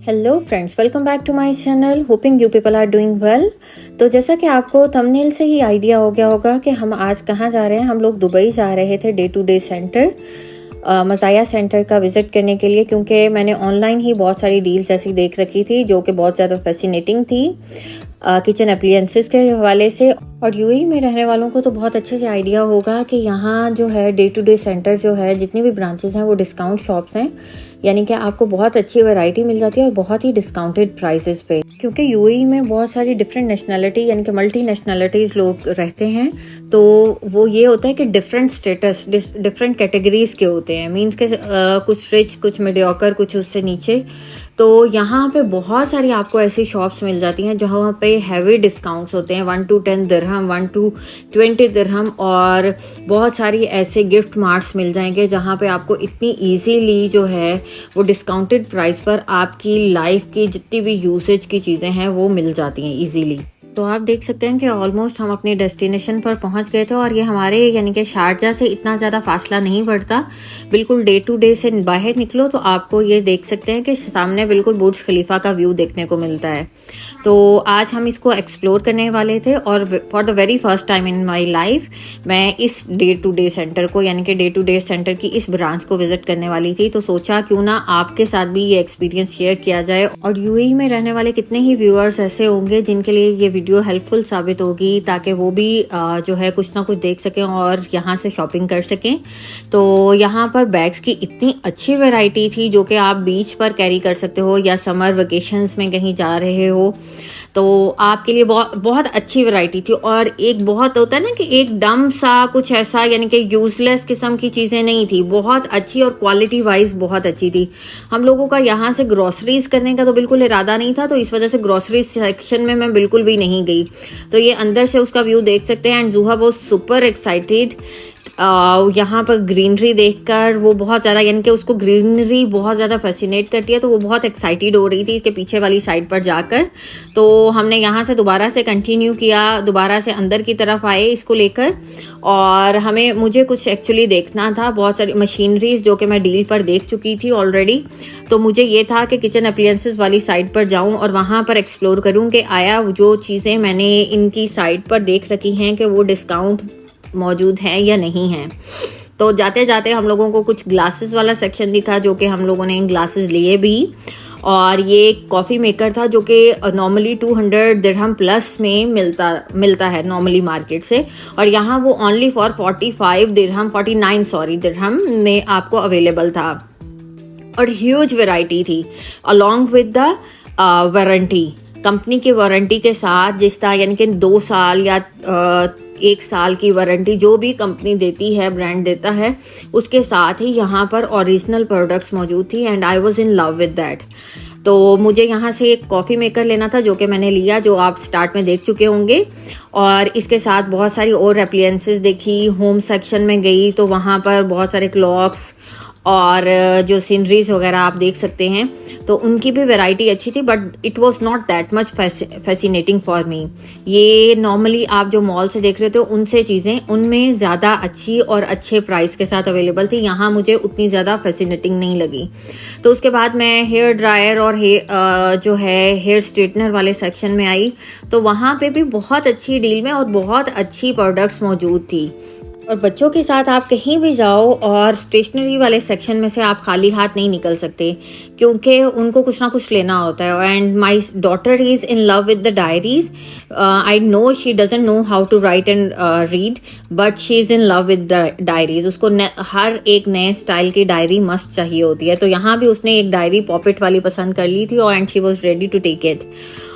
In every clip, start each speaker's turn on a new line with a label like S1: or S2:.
S1: Hello friends, welcome back to my channel. Hoping you people are doing well. तो जैसा कि आपको thumbnail से ही आइडिया हो गया होगा कि हम आज कहाँ जा रहे हैं। हम लोग दुबई जा रहे थे day to day centre, Mazaya centre का विज़िट करने के लिए, क्योंकि मैंने ऑनलाइन ही बहुत सारी डील्स ऐसी देख रखी थी जो कि बहुत ज़्यादा फैसिनेटिंग थी किचन अप्लायंसेस के हवाले से। और यूएई में रहने वालों को तो बहुत अच्छे से आइडिया होगा कि यहाँ जो है डे टू डे सेंटर जो है, जितनी भी ब्रांचेस हैं वो डिस्काउंट शॉप्स हैं, यानी कि आपको बहुत अच्छी वैरायटी मिल जाती है और बहुत ही डिस्काउंटेड प्राइसेस पे। क्योंकि यूएई में बहुत सारी डिफरेंट नेशनैलिटी यानी कि मल्टी नेशनैलिटीज़ लोग रहते हैं, तो वो ये होता है कि डिफरेंट स्टेटस डिफरेंट कैटेगरीज के होते हैं। मीन्स के कुछ रिच, कुछ मीडियोकर, कुछ उससे नीचे। तो यहाँ पे बहुत सारी आपको ऐसी शॉप्स मिल जाती हैं जहाँ पे हैवी डिस्काउंट्स होते हैं, 1 to 10 दिरहम, 1 to 20 दिरहम। और बहुत सारी ऐसे गिफ्ट मार्ट्स मिल जाएंगे जहाँ पे आपको इतनी इजीली जो है वो डिस्काउंटेड प्राइस पर आपकी लाइफ की जितनी भी यूसेज की चीज़ें हैं वो मिल जाती हैं इजीली। तो आप देख सकते हैं कि ऑलमोस्ट हम अपने डेस्टिनेशन पर पहुंच गए थे। और ये हमारे यानी कि शारजा से इतना ज़्यादा फासला नहीं पड़ता। बिल्कुल डे टू डे से बाहर निकलो तो आपको ये देख सकते हैं कि सामने बिल्कुल बुर्ज खलीफा का व्यू देखने को मिलता है। तो आज हम इसको एक्सप्लोर करने वाले थे और for the very first time in my life मैं इस डे टू डे सेंटर को यानी कि डे टू डे सेंटर की इस ब्रांच को विजिट करने वाली थी। तो सोचा क्यों ना आपके साथ भी ये एक्सपीरियंस शेयर किया जाए। और यूएई में रहने वाले कितने ही व्यूअर्स ऐसे होंगे जिनके लिए ये वीडियो हेल्पफुल साबित होगी, ताकि वो भी जो है कुछ ना कुछ देख सकें और यहाँ से शॉपिंग कर सकें। तो यहाँ पर बैग्स की इतनी अच्छी वैरायटी थी जो कि आप बीच पर कैरी कर सकते हो या समर वेकेशंस में कहीं जा रहे हो तो आपके लिए बहुत अच्छी वैरायटी थी। और एक बहुत होता है ना कि एक दम सा कुछ ऐसा यानी कि यूजलेस किस्म की चीज़ें नहीं थी, बहुत अच्छी और क्वालिटी वाइज बहुत अच्छी थी। हम लोगों का यहाँ से ग्रोसरीज करने का तो बिल्कुल इरादा नहीं था, तो इस वजह से ग्रोसरीज सेक्शन में मैं बिल्कुल भी नहीं गई। तो ये अंदर से उसका व्यू देख सकते हैं। एंड जूहा वॉज सुपर एक्साइटेड यहाँ पर ग्रीनरी देखकर। वो बहुत ज़्यादा यानी कि उसको ग्रीनरी बहुत ज़्यादा फैसिनेट करती है, तो वो बहुत एक्साइटेड हो रही थी कि पीछे वाली साइड पर जाकर। तो हमने यहाँ से दोबारा से कंटिन्यू किया, दोबारा से अंदर की तरफ आए इसको लेकर। और मुझे कुछ एक्चुअली देखना था, बहुत सारी मशीनरीज जो कि मैं डील पर देख चुकी थी ऑलरेडी। तो मुझे ये था कि किचन अप्लायंसेस वाली साइड पर जाऊं और वहाँ पर एक्सप्लोर करूं कि आया जो चीज़ें मैंने इनकी साइड पर देख रखी हैं कि वो डिस्काउंट मौजूद है या नहीं है। तो जाते जाते हम लोगों को कुछ ग्लासेस वाला सेक्शन दिखा, जो कि हम लोगों ने ग्लासेस लिए भी। और ये कॉफ़ी मेकर था जो कि नॉर्मली 200 दिरहम प्लस में मिलता है नॉर्मली मार्केट से, और यहाँ वो ओनली फॉर 49 दिरहम में आपको अवेलेबल था। और ह्यूज वैरायटी थी along with the warranty, company की वारंटी के साथ, जिस तरह यानी कि 2 साल या 1 साल की वारंटी जो भी कंपनी देती है, ब्रांड देता है, उसके साथ ही यहाँ पर ओरिजिनल प्रोडक्ट्स मौजूद थी। And I was in love with that. तो मुझे यहाँ से एक कॉफ़ी मेकर लेना था जो कि मैंने लिया, जो आप स्टार्ट में देख चुके होंगे। और इसके साथ बहुत सारी और एप्लायंसेस देखी। होम सेक्शन में गई तो वहाँ पर बहुत सारे क्लॉक्स और जो सीनरीज वगैरह आप देख सकते हैं, तो उनकी भी वैरायटी अच्छी थी। But it was not that much fascinating for me. ये नॉर्मली आप जो मॉल से देख रहे थे उनसे चीज़ें उनमें ज़्यादा अच्छी और अच्छे प्राइस के साथ अवेलेबल थी। यहाँ मुझे उतनी ज़्यादा फैसिनेटिंग नहीं लगी। तो उसके बाद मैं हेयर ड्रायर और जो है हेयर स्ट्रेटनर वाले सेक्शन में आई, तो वहाँ पे भी बहुत अच्छी डील में और बहुत अच्छी प्रोडक्ट्स मौजूद थी। और बच्चों के साथ आप कहीं भी जाओ और स्टेशनरी वाले सेक्शन में से आप खाली हाथ नहीं निकल सकते, क्योंकि उनको कुछ ना कुछ लेना होता है। And my daughter is in love with the diaries. I know she doesn't know how to write and read, but she is in love with the diaries. उसको हर एक नए स्टाइल की डायरी मस्ट चाहिए होती है। तो यहाँ भी उसने एक डायरी पॉकेट वाली पसंद कर ली थी and she was ready to take it.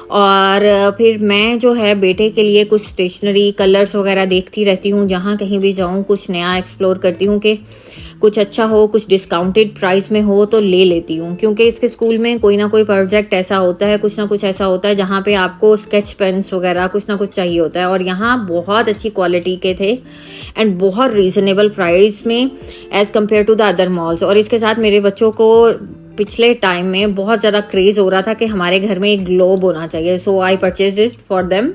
S1: और फिर मैं जो है बेटे के लिए कुछ स्टेशनरी कलर्स वगैरह देखती रहती हूँ, जहाँ कहीं भी जाऊँ कुछ नया एक्सप्लोर करती हूँ कि कुछ अच्छा हो, कुछ डिस्काउंटेड प्राइस में हो तो ले लेती हूँ। क्योंकि इसके स्कूल में कोई ना कोई प्रोजेक्ट ऐसा होता है, कुछ ना कुछ ऐसा होता है जहाँ पे आपको स्केच पेन्स वगैरह कुछ ना कुछ चाहिए होता है। और यहाँ बहुत अच्छी क्वालिटी के थे एंड बहुत रीजनेबल प्राइस में as compare to the other malls. और इसके साथ मेरे बच्चों को पिछले टाइम में बहुत ज़्यादा क्रेज़ हो रहा था कि हमारे घर में एक ग्लोब होना चाहिए, so I purchase it for them.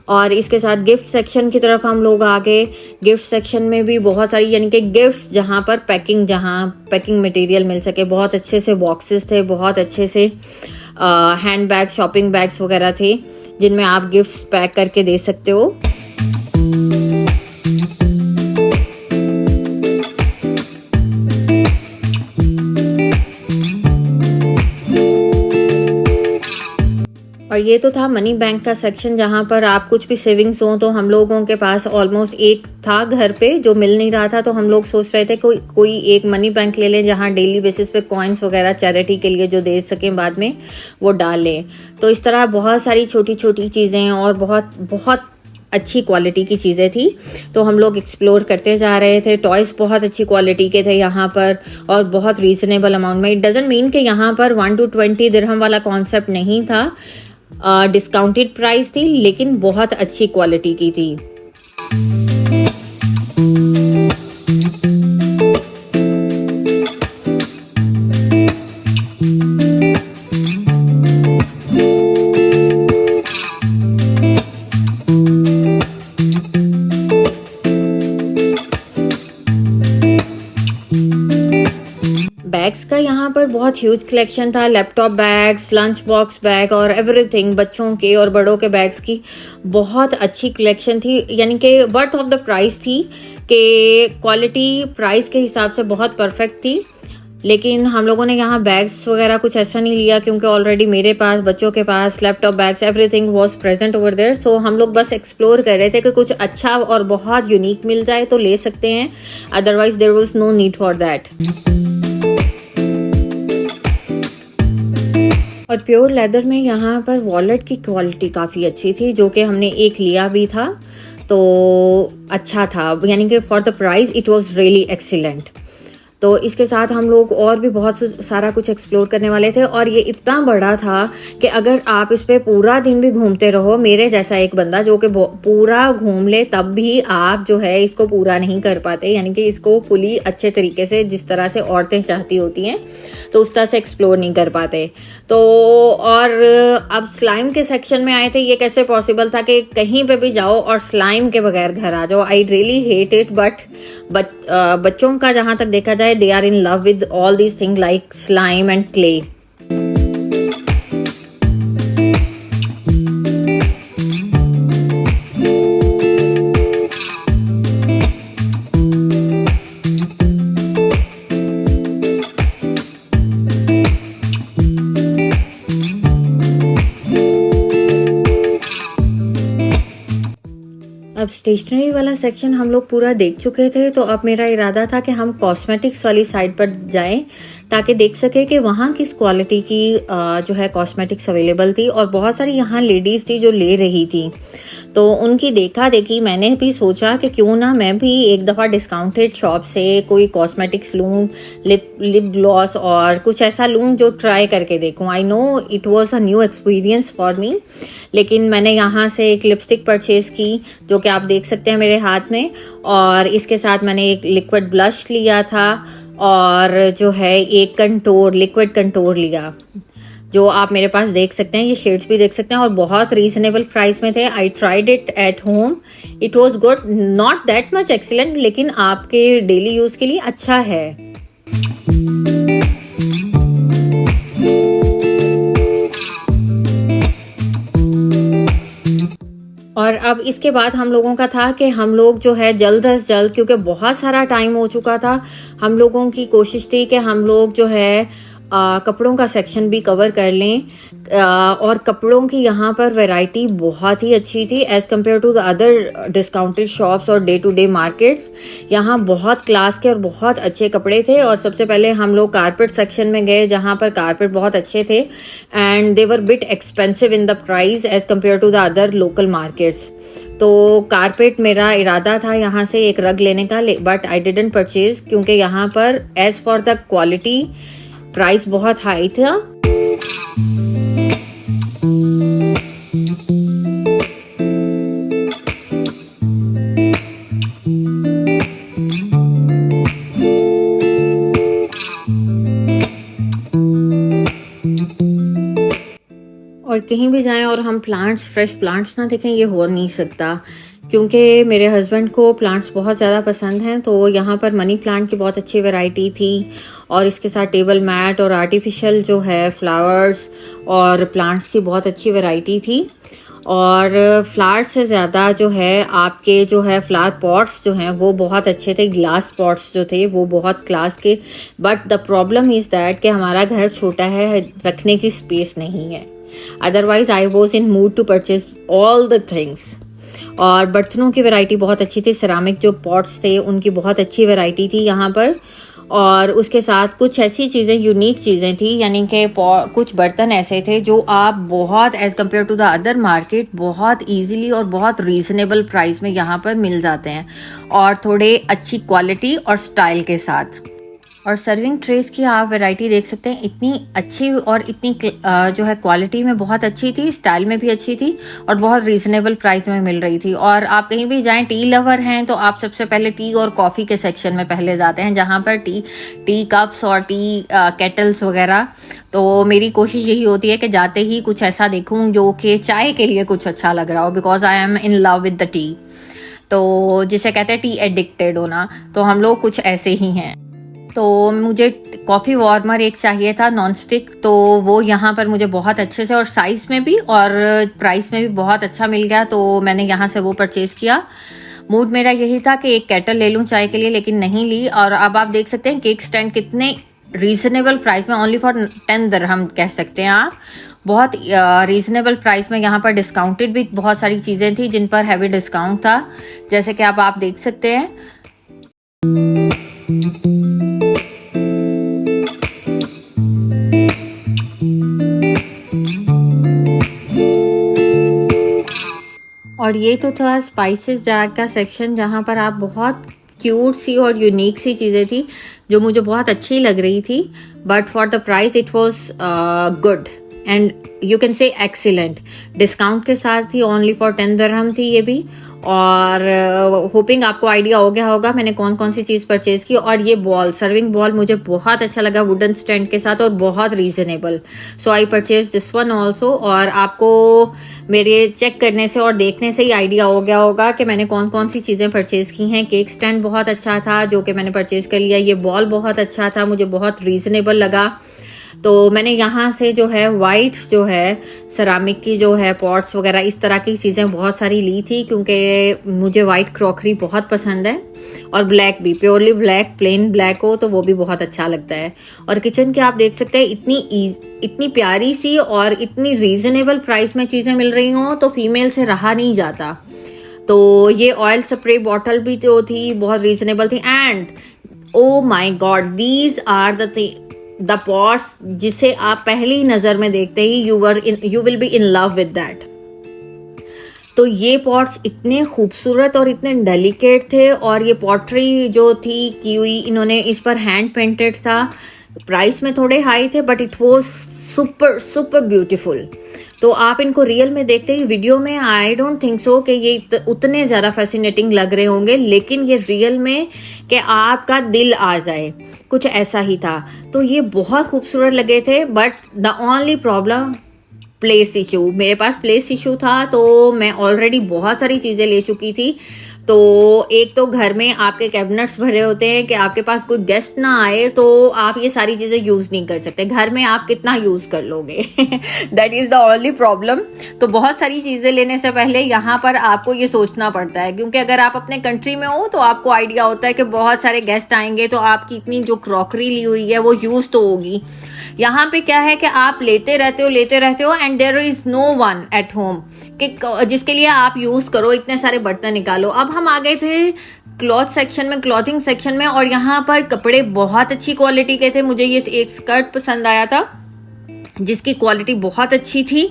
S1: और इसके साथ गिफ्ट सेक्शन की तरफ हम लोग आ गए। गिफ्ट सेक्शन में भी बहुत सारी यानी कि गिफ्ट्स जहाँ पर जहाँ पैकिंग मटेरियल मिल सके, बहुत अच्छे से बॉक्सेस थे, बहुत अच्छे से हैंड बैग, शॉपिंग बैग्स वगैरह थे जिनमें आप गिफ्ट्स पैक करके दे सकते हो। और ये तो था मनी बैंक का सेक्शन जहाँ पर आप कुछ भी सेविंग्स हो, तो हम लोगों के पास ऑलमोस्ट एक था घर पे जो मिल नहीं रहा था, तो हम लोग सोच रहे थे कोई एक मनी बैंक ले लें जहाँ डेली बेसिस पे कॉइन्स वगैरह चैरिटी के लिए जो दे सकें बाद में वो डाल लें। तो इस तरह बहुत सारी छोटी छोटी चीज़ें और बहुत बहुत अच्छी क्वालिटी की चीज़ें थी, तो हम लोग एक्सप्लोर करते जा रहे थे। टॉयज़ बहुत अच्छी क्वालिटी के थे यहाँ पर और बहुत रीज़नेबल अमाउंट में। इट डजंट मीन कि यहाँ पर 1 to 20 दिरहम वाला कॉन्सेप्ट नहीं था, डिस्काउंटेड प्राइस थी लेकिन बहुत अच्छी क्वालिटी की थी। बैग्स का यहाँ पर बहुत ह्यूज कलेक्शन था, laptop bags, lunch box bag और एवरीथिंग, बच्चों के और बड़ों के बैग्स की बहुत अच्छी कलेक्शन थी। यानी कि वर्थ ऑफ द प्राइस थी कि क्वालिटी प्राइस के हिसाब से बहुत परफेक्ट थी। लेकिन हम लोगों ने यहाँ बैग्स वगैरह कुछ ऐसा नहीं लिया क्योंकि ऑलरेडी मेरे पास, बच्चों के पास laptop bags, everything was present over there. So हम लोग बस एक्सप्लोर कर रहे थे कि कुछ अच्छा और बहुत यूनिक मिल जाए तो ले सकते हैं, otherwise there was no need for that. और प्योर लेदर में यहाँ पर वॉलेट की क्वालिटी काफ़ी अच्छी थी, जो कि हमने एक लिया भी था तो अच्छा था, यानी कि for the price it was really excellent. तो इसके साथ हम लोग और भी बहुत सारा कुछ एक्सप्लोर करने वाले थे और ये इतना बड़ा था कि अगर आप इस पे पूरा दिन भी घूमते रहो, मेरे जैसा एक बंदा जो कि पूरा घूम ले तब भी आप जो है इसको पूरा नहीं कर पाते, यानी कि इसको फुली अच्छे तरीके से जिस तरह से औरतें चाहती होती हैं तो उस तरह से एक्सप्लोर नहीं कर पाते। तो और अब स्लाइम के सेक्शन में आए थे, ये कैसे पॉसिबल था कि कहीं पे भी जाओ और स्लाइम के बगैर घर आ जाओ। I really hate it, but बच्चों का जहाँ तक देखा जाए they are in love with all these things like slime and clay. अब स्टेशनरी वाला सेक्शन हम लोग पूरा देख चुके थे, तो अब मेरा इरादा था कि हम कॉस्मेटिक्स वाली साइड पर जाएं ताकि देख सके कि वहाँ किस क्वालिटी की जो है कॉस्मेटिक्स अवेलेबल थी। और बहुत सारी यहाँ लेडीज़ थी जो ले रही थी, तो उनकी देखा देखी मैंने भी सोचा कि क्यों ना मैं भी एक दफ़ा डिस्काउंटेड शॉप से कोई कॉस्मेटिक्स लूँ, लिप ग्लॉस और कुछ ऐसा लूँ जो ट्राई करके देखूँ। I know it was a new experience for me, लेकिन मैंने यहाँ से एक लिपस्टिक परचेज़ की जो कि आप देख सकते हैं मेरे हाथ में, और इसके साथ मैंने एक लिक्विड ब्लश लिया था और जो है एक लिक्विड कंटोर लिया जो आप मेरे पास देख सकते हैं। ये शेड्स भी देख सकते हैं और बहुत रीजनेबल प्राइस में थे। I tried it at home, it was good, not that much excellent, लेकिन आपके डेली यूज़ के लिए अच्छा है। और अब इसके बाद हम लोगों का था कि हम लोग जो है जल्द से जल्द, क्योंकि बहुत सारा टाइम हो चुका था, हम लोगों की कोशिश थी कि हम लोग जो है कपड़ों का सेक्शन भी कवर कर लें। और कपड़ों की यहाँ पर वैरायटी बहुत ही अच्छी थी as compare to the other discounted shops और डे टू डे मार्केट्स। यहाँ बहुत क्लास के और बहुत अच्छे कपड़े थे। और सबसे पहले हम लोग कारपेट सेक्शन में गए जहाँ पर कारपेट बहुत अच्छे थे and they were bit expensive in the price as compare to the other local markets. तो कारपेट मेरा इरादा था यहाँ से एक रग लेने का, बट आई डिडंट परचेज क्योंकि यहाँ पर as for the quality price बहुत हाई था। और कहीं भी जाएं और हम प्लांट्स, फ्रेश प्लांट्स ना देखें, ये हो नहीं सकता। क्योंकि मेरे हस्बैंड को प्लांट्स बहुत ज़्यादा पसंद हैं, तो यहाँ पर मनी प्लांट की बहुत अच्छी वैरायटी थी, और इसके साथ टेबल मैट और आर्टिफिशियल जो है फ्लावर्स और प्लांट्स की बहुत अच्छी वैरायटी थी। और फ्लावर से ज़्यादा जो है आपके जो है फ्लावर पॉट्स जो हैं वो बहुत अच्छे थे, ग्लास पॉट्स जो थे वो बहुत क्लास के। But the problem is that कि हमारा घर छोटा है, रखने की स्पेस नहीं है। Otherwise I was in mood to purchase all the things. और बर्तनों की वैरायटी बहुत अच्छी थी, सिरामिक जो पॉट्स थे उनकी बहुत अच्छी वैरायटी थी यहाँ पर। और उसके साथ कुछ ऐसी चीज़ें, यूनिक चीज़ें थी, यानी कि कुछ बर्तन ऐसे थे जो आप बहुत as compare to the other market बहुत इजीली और बहुत रीज़नेबल प्राइस में यहाँ पर मिल जाते हैं, और थोड़े अच्छी क्वालिटी और स्टाइल के साथ। और सर्विंग ट्रेस की आप वैरायटी देख सकते हैं, इतनी अच्छी और इतनी जो है क्वालिटी में बहुत अच्छी थी, स्टाइल में भी अच्छी थी, और बहुत रीजनेबल प्राइस में मिल रही थी। और आप कहीं भी जाएं, टी लवर हैं तो आप सबसे पहले टी और कॉफ़ी के सेक्शन में पहले जाते हैं, जहां पर टी कप्स और टी केटल्स वगैरह। तो मेरी कोशिश यही होती है कि जाते ही कुछ ऐसा देखूं जो कि चाय के लिए कुछ अच्छा लग रहा हो, because I am in love with the T. तो जिसे कहते हैं टी एडिक्टेड होना, तो हम लोग कुछ ऐसे ही हैं। तो मुझे कॉफ़ी वार्मर एक चाहिए था नॉन स्टिक, तो वो यहाँ पर मुझे बहुत अच्छे से और साइज़ में भी और प्राइस में भी बहुत अच्छा मिल गया, तो मैंने यहाँ से वो परचेज़ किया। मूड मेरा यही था कि एक केटल ले लूँ चाय के लिए, लेकिन नहीं ली। और अब आप देख सकते हैं केक स्टैंड कितने रीज़नेबल प्राइस में, ओनली फॉर 10 दिरहम कह सकते हैं आप, बहुत रीज़नेबल प्राइस में। यहाँ पर डिस्काउंटेड भी बहुत सारी चीज़ें थी जिन पर हैवी डिस्काउंट था, जैसे कि अब आप देख सकते हैं। और ये तो था स्पाइसेस जार का सेक्शन, जहाँ पर आप बहुत क्यूट सी और यूनिक सी चीज़ें थी जो मुझे बहुत अच्छी लग रही थी, but for the price it was good and you can say excellent. Discount के साथ ही ओनली फॉर 10 दिरहम थी ये भी। और होपिंग आपको आइडिया हो गया होगा मैंने कौन कौन सी चीज़ परचेज की। और ये बॉल, सर्विंग बॉल मुझे बहुत अच्छा लगा, वुडन स्टैंड के साथ और बहुत reasonable, so I purchase this one also. और आपको मेरे चेक करने से और देखने से ही आइडिया हो गया होगा कि मैंने कौन कौन सी चीज़ें परचेज की हैं। केक स्टैंड बहुत अच्छा था जो कि मैंने परचेज कर लिया, ये बॉल बहुत अच्छा था, मुझे बहुत रीजनेबल लगा। तो मैंने यहाँ से जो है वाइट जो है सेरामिक की जो है पॉट्स वगैरह इस तरह की चीज़ें बहुत सारी ली थी, क्योंकि मुझे वाइट क्रॉकरी बहुत पसंद है, और ब्लैक भी, प्योरली ब्लैक, प्लेन ब्लैक हो तो वो भी बहुत अच्छा लगता है। और किचन के आप देख सकते हैं इतनी प्यारी सी और इतनी रीजनेबल प्राइस में चीज़ें मिल रही हों तो फीमेल से रहा नहीं जाता। तो ये ऑयल स्प्रे बॉटल भी जो थी बहुत रीजनेबल थी। And oh my god, these are the pots जिसे आप पहली नज़र में देखते ही you will be in love with that. तो ये पॉट्स इतने खूबसूरत और इतने डेलिकेट थे, और ये पॉटरी जो थी की हुई, इन्होंने इस पर हैंड पेंटेड था। प्राइस में थोड़े हाई थे but it was super super beautiful. तो आप इनको रियल में देखते ही, वीडियो में आई डोंट थिंक सो कि ये उतने ज़्यादा फैसिनेटिंग लग रहे होंगे, लेकिन ये रियल में कि आपका दिल आ जाए, कुछ ऐसा ही था। तो ये बहुत खूबसूरत लगे थे, but the only problem plays issue, मेरे पास प्लेस इशू था। तो मैं ऑलरेडी बहुत सारी चीज़ें ले चुकी थी। तो एक तो घर में आपके कैबिनेट्स भरे होते हैं कि आपके पास कोई गेस्ट ना आए तो आप ये सारी चीज़ें यूज़ नहीं कर सकते, घर में आप कितना यूज़ कर लोगे that is the only problem. तो बहुत सारी चीज़ें लेने से पहले यहाँ पर आपको ये सोचना पड़ता है, क्योंकि अगर आप अपने कंट्री में हो तो आपको आइडिया होता है कि बहुत सारे गेस्ट आएंगे तो आपकी इतनी जो क्रॉकरी ली हुई है वो यूज़ तो होगी। यहाँ पे क्या है कि आप लेते रहते हो and there is no one at home कि जिसके लिए आप यूज़ करो, इतने सारे बर्तन निकालो। अब हम आ गए थे क्लॉथ सेक्शन में, क्लॉथिंग सेक्शन में, और यहाँ पर कपड़े बहुत अच्छी क्वालिटी के थे। मुझे ये एक स्कर्ट पसंद आया था जिसकी क्वालिटी बहुत अच्छी थी,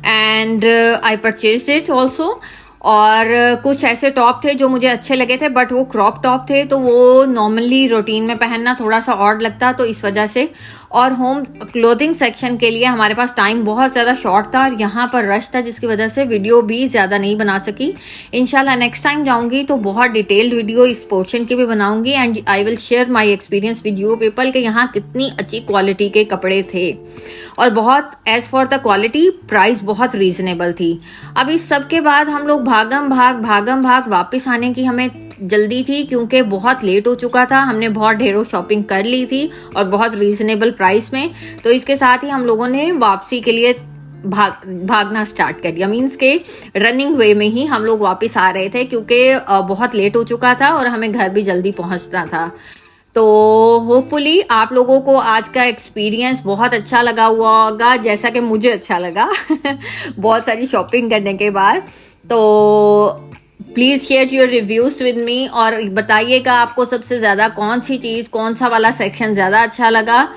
S1: and I purchased it also. और कुछ ऐसे टॉप थे जो मुझे अच्छे लगे थे, बट वो क्रॉप टॉप थे तो वो नॉर्मली रूटीन में पहनना थोड़ा सा ऑड लगता, तो इस वजह से। और होम क्लोथिंग सेक्शन के लिए हमारे पास टाइम बहुत ज़्यादा शॉर्ट था और यहाँ पर रश था, जिसकी वजह से वीडियो भी ज़्यादा नहीं बना सकी। इंशाल्लाह नेक्स्ट टाइम जाऊँगी तो बहुत डिटेल्ड वीडियो इस पोर्शन की भी बनाऊँगी and I will share my experience with you people के यहाँ कितनी अच्छी क्वालिटी के कपड़े थे और बहुत as for the quality price बहुत रीजनेबल थी। अब इस सब के बाद हम लोग भागम भाग वापस आने की हमें जल्दी थी क्योंकि बहुत लेट हो चुका था, हमने बहुत ढेरों शॉपिंग कर ली थी और बहुत रीजनेबल प्राइस में। तो इसके साथ ही हम लोगों ने वापसी के लिए भागना स्टार्ट कर दिया, मीन्स के रनिंग वे में ही हम लोग वापस आ रहे थे क्योंकि बहुत लेट हो चुका था और हमें घर भी जल्दी पहुंचना था। तो होपफुली आप लोगों को आज का एक्सपीरियंस बहुत अच्छा लगा हुआ होगा, जैसा कि मुझे अच्छा लगा बहुत सारी शॉपिंग करने के बाद। तो please share your reviews with me और बताइएगा आपको सबसे ज़्यादा कौन सी चीज़, कौन सा वाला सेक्शन ज़्यादा अच्छा लगा।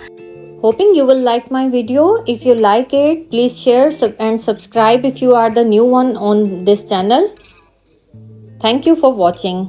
S1: Hoping you will like my video. If you like it, please share and subscribe if you are the new one on this channel. Thank you for watching.